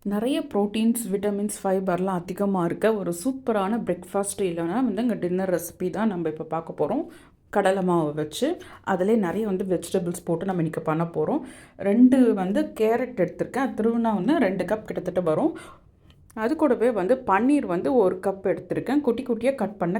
நிறைய proteins, vitamins, ஃபைபர்லாம் அதிகமாக இருக்க ஒரு சூப்பரான பிரேக்ஃபாஸ்ட் இல்லைனா இங்கே டின்னர் ரெசிபி தான் நம்ம இப்போ பார்க்க போகிறோம். கடலை மாவு வச்சு அதிலே நிறைய வெஜிடபிள்ஸ் போட்டு நம்ம இன்றைக்கி பண்ண போகிறோம். 2 கேரட் எடுத்திருக்கேன். அது திருவினா 2 கப் கிட்டத்தட்ட வரும். அது கூடவே பன்னீர் 1 கப் எடுத்திருக்கேன். குட்டி குட்டியாக கட் பண்ண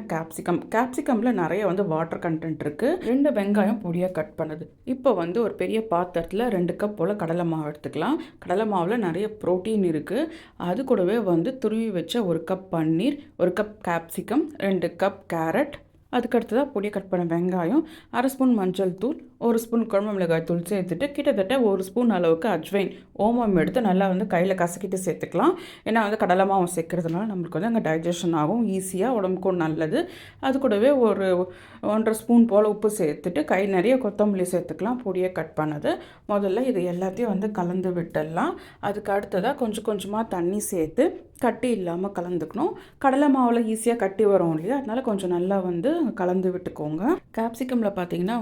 கேப்சிகமில் நிறைய வாட்டர் கண்டென்ட் இருக்குது. 2 வெங்காயம் பொடியாக கட் பண்ணது. இப்போ ஒரு பெரிய பாத்திரத்தில் 2 கப் போல் கடலை மாவு எடுத்துக்கலாம். கடலை மாவில் நிறைய ப்ரோட்டீன் இருக்குது. அது கூடவே துருவி வச்ச 1 கப் பன்னீர், 1 கப் கேப்சிகம், 2 கப் கேரட், அதுக்கடுத்ததாக பொடியை கட் பண்ண வெங்காயம், 1/2 ஸ்பூன் மஞ்சள் தூள், 1 ஸ்பூன் குழம்பு மிளகாய் தூள் சேர்த்துட்டு கிட்டத்தட்ட 1 ஸ்பூன் அளவுக்கு அஜ்வைன் ஓமம் எடுத்து நல்லா கையில் கசக்கிட்டு சேர்த்துக்கலாம். ஏன்னா கடலை மாவு சேர்க்கறதுனால நம்மளுக்கு அங்கே டைஜஷன் ஆகும், ஈஸியாக உடம்புக்கும் நல்லது. அது கூடவே ஒரு 1/2 ஸ்பூன் போல் உப்பு சேர்த்துட்டு கை நிறைய கொத்தமல்லி சேர்த்துக்கலாம், பொடியை கட் பண்ணது. முதல்ல இது எல்லாத்தையும் கலந்து விட்டுடலாம். அதுக்கு அடுத்ததாக கொஞ்சம் கொஞ்சமாக தண்ணி சேர்த்து கட்டி இல்லாமல் கலந்துக்கணும். கடலை மாவில் ஈஸியாக கட்டி வரும் இல்லையா, அதனால் கொஞ்சம் நல்லா கலந்து விட்டுக்கோங்க. கேப்சிகமில் பார்த்தீங்கன்னா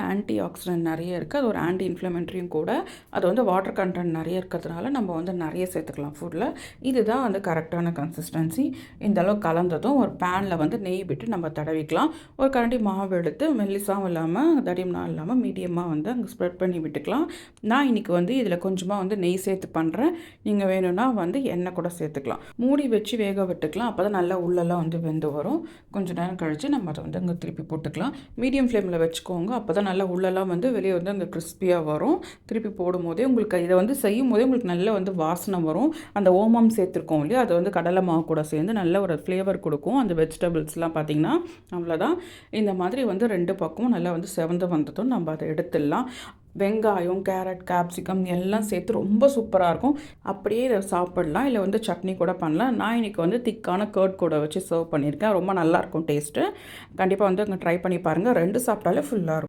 ஆன்டி ஆக்சிடென்ட் நிறைய இருக்குது. அது ஒரு ஆன்டி இன்ஃப்ளமெண்ட்ரியும் கூட. அது வாட்டர் கண்டென்ட் நிறைய இருக்கிறதுனால நம்ம நிறைய சேர்த்துக்கலாம் ஃபுட்டில். இதுதான் கரெக்டான கன்சிஸ்டன்சி. இந்த அளவு கலந்ததும் ஒரு பேனில் நெய் விட்டு நம்ம தடவிக்கலாம். ஒரு கரண்டி மாவு எடுத்து மெல்லிசாவும் இல்லாமல் தடிமனாக இல்லாமல் மீடியமாக அங்கே ஸ்ப்ரெட் பண்ணி விட்டுக்கலாம். நான் இன்றைக்கி இதில் கொஞ்சமாக நெய் சேர்த்து பண்ணுறேன். நீங்கள் வேணும்னா எண்ணெய் கூட சேர்த்துக்கலாம். மூடி வச்சு வேக விட்டுக்கலாம். அப்போ தான் நல்லா உள்ளெல்லாம் வெந்து வரும். கொஞ்சம் நேரம் கழித்து நம்ம அதை அங்கே திருப்பி போட்டுக்கலாம். மீடியம் ஃப்ளேமில் வச்சுக்கோங்க. அப்போ தான் நல்லா உள்ளெல்லாம் வெளியே அங்கே கிறிஸ்பியாக வரும். திருப்பி போடும் போதே உங்களுக்கு இதை செய்யும் போதே உங்களுக்கு நல்ல வாசனை வரும். அந்த ஓமம் சேர்த்துருக்கோம் இல்லையா, அது கடலை மாவு கூட சேர்ந்து நல்ல ஒரு ஃப்ளேவர் கொடுக்கும். அந்த வெஜிடபிள்ஸ்லாம் பார்த்திங்கன்னா அவ்வளோதான். இந்த மாதிரி 2 பக்கமும் நல்லா செவந்து வந்ததும் நம்ம அதை எடுத்துடலாம். வெங்காயம், கேரட், கேப்சிகம் எல்லாம் சேர்த்து ரொம்ப சூப்பராக இருக்கும். அப்படியே இதை சாப்பிடலாம். இல்லை சட்னி கூட பண்ணலாம். நான் இன்றைக்கி திக்கான கர்ட் கூட வச்சு சர்வ் பண்ணியிருக்கேன். ரொம்ப நல்லாயிருக்கும் டேஸ்ட்டு. கண்டிப்பாக அங்கே ட்ரை பண்ணி பாருங்கள். 2 சாப்பிட்டாலே ஃபுல்லாக இருக்கும்.